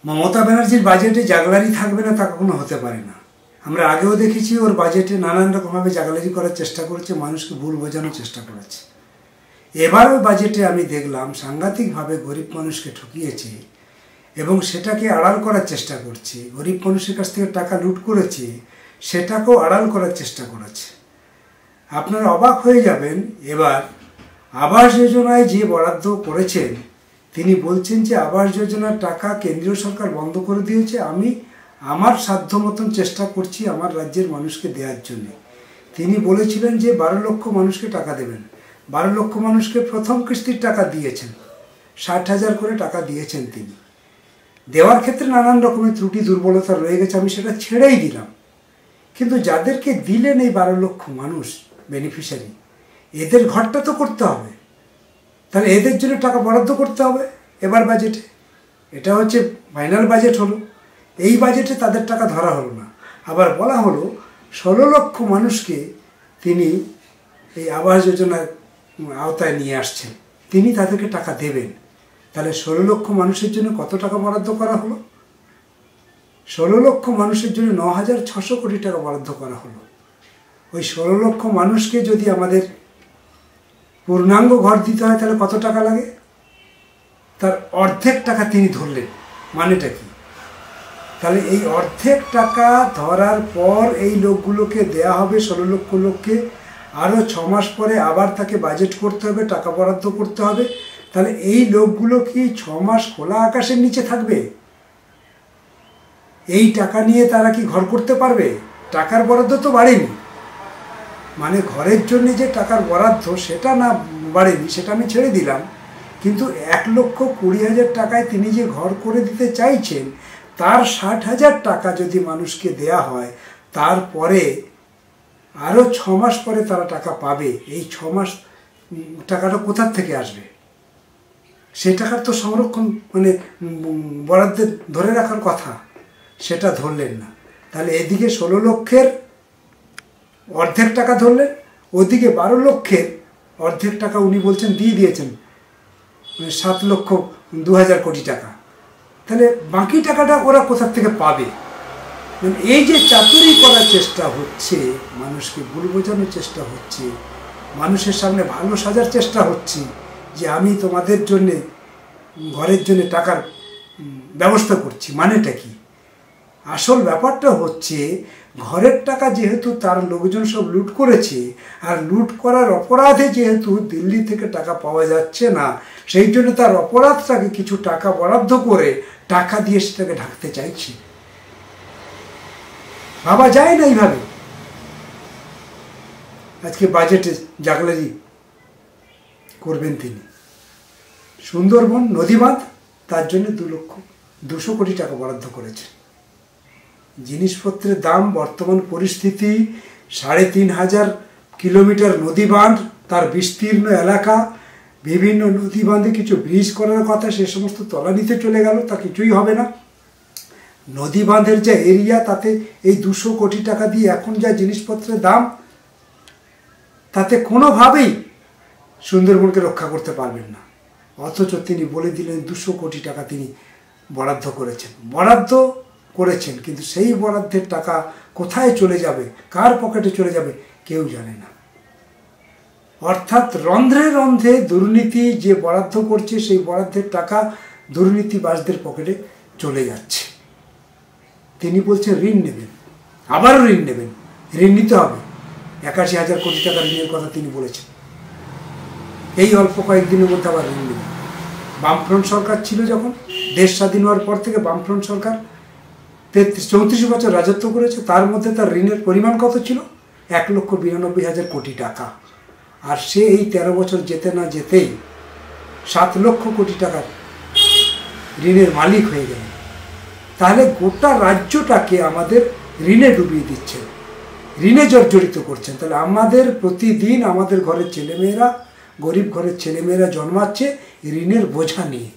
মমতা ব্যানার্জির বাজেটে জাগলারি থাকবে না তা কখনো হতে পারে না। আমরা আগেও দেখেছি ওর বাজেটে নানান রকমভাবে জাগলারি করার চেষ্টা করেছে, মানুষকে ভুল বোঝানোর চেষ্টা করেছে। এবারও বাজেটে আমি দেখলাম সাংঘাতিকভাবে গরিব মানুষকে ঠকিয়েছে এবং সেটাকে আড়াল করার চেষ্টা করছে। গরিব মানুষের কাছ থেকে টাকা লুট করেছে, সেটাকেও আড়াল করার চেষ্টা করেছে। আপনারা অবাক হয়ে যাবেন, এবার আবাস যোজনায় যে বরাদ্দ করেছেন তিনি বলছেন যে আবাস যোজনার টাকা কেন্দ্রীয় সরকার বন্ধ করে দিয়েছে, আমি আমার সাধ্য মতন চেষ্টা করছি আমার রাজ্যের মানুষকে দেওয়ার জন্য। তিনি বলেছিলেন যে 12 লক্ষ মানুষকে টাকা দেবেন। 12 লক্ষ মানুষকে প্রথম কিস্তির টাকা দিয়েছেন, 60,000 করে টাকা দিয়েছেন তিনি। দেওয়ার ক্ষেত্রে নানান রকমের ত্রুটি দুর্বলতা রয়ে গেছে, আমি সেটা ছেড়েই দিলাম। কিন্তু যাদেরকে দিলেন এই 12 লক্ষ মানুষ বেনিফিশিয়ারি, এদের ঘরটা তো করতে হবে, তাহলে এদের জন্য টাকা বরাদ্দ করতে হবে এবার বাজেটে। এটা হচ্ছে ফাইনাল বাজেট হলো, এই বাজেটে তাদের টাকা ধরা হলো না। আবার বলা হলো 16 লক্ষ মানুষকে তিনি এই আবাস যোজনার আওতায় নিয়ে আসছেন, তিনি তাদেরকে টাকা দেবেন। তাহলে 16 লক্ষ মানুষের জন্য কত টাকা বরাদ্দ করা হলো? 16 লক্ষ মানুষের জন্য 9,600 কোটি টাকা বরাদ্দ করা হলো। ওই 16 লক্ষ মানুষকে যদি আমাদের পূর্ণাঙ্গ ঘর দিতে হয় তাহলে কত টাকা লাগে? তার অর্ধেক টাকা তিনি ধরলেন, মানেটা কি? তাহলে এই অর্ধেক টাকা ধরার পর এই লোকগুলোকে দেয়া হবে 16 লক্ষ লোককে, আরও 6 মাস পরে আবার তাকে বাজেট করতে হবে, টাকা বরাদ্দ করতে হবে। তাহলে এই লোকগুলো কি 6 মাস খোলা আকাশের নিচে থাকবে? এই টাকা নিয়ে তারা কি ঘর করতে পারবে? টাকার বরাদ্দ তো বাড়েনি, মানে ঘরের জন্য যে টাকার বরাদ্দ সেটা না বাড়েনি, সেটা আমি ছেড়ে দিলাম। কিন্তু 1,20,000 টাকায় তিনি যে ঘর করে দিতে চাইছেন, তার 60,000 টাকা যদি মানুষকে দেয়া হয়, তারপরে আরও 6 মাস পরে তারা টাকা পাবে। এই 6 মাস টাকাটা কোথার থেকে আসবে? সেই টাকার তো সংরক্ষণ মানে বরাদ্দে ধরে রাখার কথা, সেটা ধরলেন না। তাহলে এদিকে 16 লক্ষের অর্ধেক টাকা ধরলেন, ওদিকে 12 লক্ষের অর্ধেক টাকা উনি বলছেন দিয়ে দিয়েছেন, মানে 7,02,000 কোটি টাকা। তাহলে বাকি টাকাটা ওরা কোথা থেকে পাবে? মানে এই যে চাতুরি করার চেষ্টা হচ্ছে, মানুষকে ভুল বোঝানোর চেষ্টা হচ্ছে, মানুষের সামনে ভালো সাজার চেষ্টা হচ্ছে যে আমি তোমাদের জন্যে ঘরের জন্য টাকার ব্যবস্থা করছি, মানেটা কি? আসল ব্যাপারটা হচ্ছে ঘরের টাকা যেহেতু তার লোকজন সব লুট করেছে, আর লুট করার অপরাধে যেহেতু দিল্লি থেকে টাকা পাওয়া যাচ্ছে না, সেই জন্য তার অপরাধটাকে কিছু টাকা বরাদ্দ করে টাকা দিয়ে সেটাকে ঢাকতে চাইছে। ভাবা যায় না এইভাবে। আজকে বাজেটে জাগলারি করবেন তিনি। সুন্দরবন নদীবাঁধ, তার জন্য 2,200 কোটি টাকা বরাদ্দ করেছে। জিনিসপত্রের দাম, বর্তমান পরিস্থিতি, 3,500 কিলোমিটার নদী বাঁধ, তার বিস্তীর্ণ এলাকা, বিভিন্ন নদী বাঁধে কিছু ব্রিজ করার কথা, সে সমস্ত তলানিতে চলে গেল, তা কিছুই হবে না। নদী বাঁধের যে এরিয়া, তাতে এই 200 কোটি টাকা দিয়ে এখন যা জিনিসপত্রের দাম, তাতে কোনোভাবেই সুন্দরবনকে রক্ষা করতে পারবেন না। অথচ তিনি বলে দিলেন 200 কোটি টাকা তিনি বরাদ্দ করেছেন, কিন্তু সেই বরাদ্দের টাকা কোথায় চলে যাবে, কার পকেটে চলে যাবে, কেউ জানে না। অর্থাৎ রন্ধ্রে রন্ধ্রে দুর্নীতি, যে বরাদ্দ করছে সেই বরাদ্দের টাকা দুর্নীতিবাজদের পকেটে চলে যাচ্ছে। তিনি বলছেন ঋণ নেবেন, আবারও ঋণ নেবেন, ঋণ নিতে হবে। 81,000 কোটি টাকা ঋণের কথা তিনি বলেছেন। এই অল্প কয়েকদিনের মধ্যে আবার ঋণ নেবেন। বামফ্রন্ট সরকার ছিল যখন, দেশ স্বাধীন হওয়ার পর থেকে বামফ্রন্ট সরকার 34 বছর রাজত্ব করেছে, তার মধ্যে তার ঋণের পরিমাণ কত ছিল? 1,92,000 কোটি টাকা। আর সে এই 13 বছর যেতে না যেতেই 7 লক্ষ কোটি টাকার ঋণের মালিক হয়ে গেলেন। তাহলে গোটা রাজ্যটাকে আমাদের ঋণে ডুবিয়ে দিচ্ছেন, ঋণে জর্জরিত করছেন। তাহলে আমাদের প্রতিদিন আমাদের ঘরের ছেলেমেয়েরা, গরিব ঘরের ছেলেমেয়েরা জন্মাচ্ছে ঋণের বোঝা নিয়ে।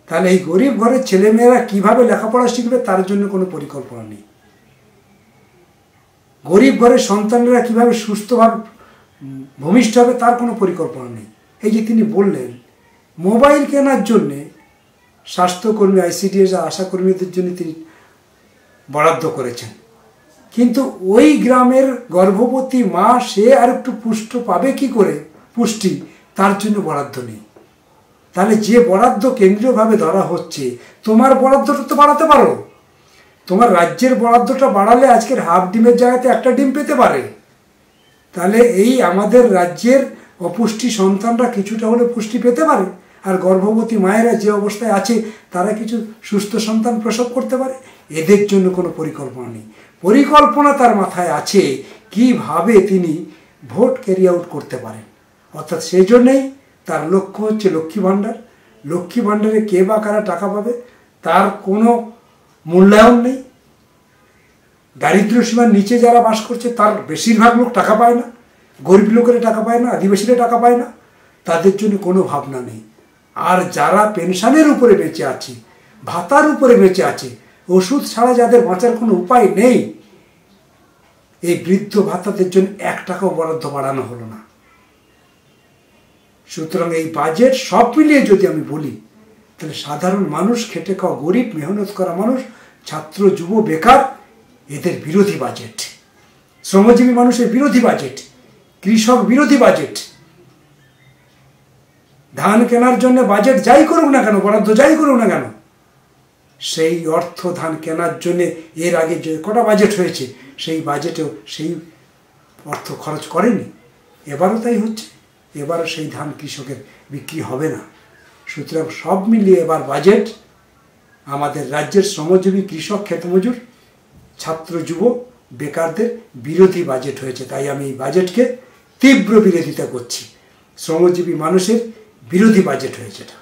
তাহলে এই গরিব ঘরের ছেলেমেয়েরা কিভাবে লেখাপড়া শিখবে তার জন্য কোনো পরিকল্পনা নেই। গরিব ঘরের সন্তানরা কিভাবে সুস্থভাবে ভূমিষ্ঠ হবে তার কোনো পরিকল্পনা নেই। এই যে তিনি বললেন মোবাইল কেনার জন্যে স্বাস্থ্যকর্মী, আইসিডিএস আর আশাকর্মীদের জন্য তিনি বরাদ্দ করেছেন। কিন্তু ওই গ্রামের গর্ভবতী মা সে আর একটু পুষ্ট পাবে কি করে, পুষ্টি, তার জন্য বরাদ্দ নেই। তাহলে যে বরাদ্দ কেন্দ্রীয়ভাবে ধরা হচ্ছে, তোমার বরাদ্দটা তো বাড়াতে পারো। তোমার রাজ্যের বরাদ্দটা বাড়ালে আজকের হাফ ডিমের জায়গাতে একটা ডিম পেতে পারে। তাহলে এই আমাদের রাজ্যের অপুষ্টি সন্তানরা কিছুটা হলে পুষ্টি পেতে পারে, আর গর্ভবতী মায়েরা যে অবস্থায় আছে তারা কিছু সুস্থ সন্তান প্রসব করতে পারে। এদের জন্য কোনো পরিকল্পনা নেই। পরিকল্পনা তার মাথায় আছে কিভাবে তিনি ভোট ক্যারি আউট করতে পারেন। অর্থাৎ সেই জন্যেই তার লক্ষ্য হচ্ছে লক্ষ্মী ভাণ্ডার। লক্ষ্মী ভাণ্ডারে কে বা কারা টাকা পাবে তার কোনো মূল্যায়ন নেই। দারিদ্র্য সীমার নিচে যারা বাস করছে তার বেশিরভাগ লোক টাকা পায় না, গরিব লোকেরা টাকা পায় না, আদিবাসীরা টাকা পায় না, তাদের জন্য কোনো ভাবনা নেই। আর যারা পেনশনের উপরে বেঁচে আছে, ভাতার উপরে বেঁচে আছে, ওষুধ ছাড়া যাদের বাঁচার কোনো উপায় নেই, এই বৃদ্ধ ভাতাদের জন্য 1 টাকাও বরাদ্দ বাড়ানো হলো না। সুতরাং এই বাজেট সব মিলিয়ে যদি আমি বলি, তাহলে সাধারণ মানুষ, খেটে খাওয়া গরিব, মেহনত করা মানুষ, ছাত্র, যুব, বেকার, এদের বিরোধী বাজেট। শ্রমজীবী মানুষের বিরোধী বাজেট, কৃষক বিরোধী বাজেট। ধান কেনার জন্য বাজেট যাই করুক না কেন, বরাদ্দ যাই করুক না কেন, সেই অর্থ ধান কেনার জন্য এর আগে যে কটা বাজেট হয়েছে সেই বাজেটেও সেই অর্থ খরচ করেনি। এবারও তাই হচ্ছে, এবারও সেই ধান কৃষকের বিক্রি হবে না। সুতরাং সব মিলিয়ে এবার বাজেট আমাদের রাজ্যের শ্রমজীবী, কৃষক, ক্ষেতমজুর, ছাত্র, যুব, বেকারদের বিরোধী বাজেট হয়েছে। তাই আমি এই বাজেটকে তীব্র বিরোধিতা করছি। শ্রমজীবী মানুষের বিরোধী বাজেট হয়েছে এটা।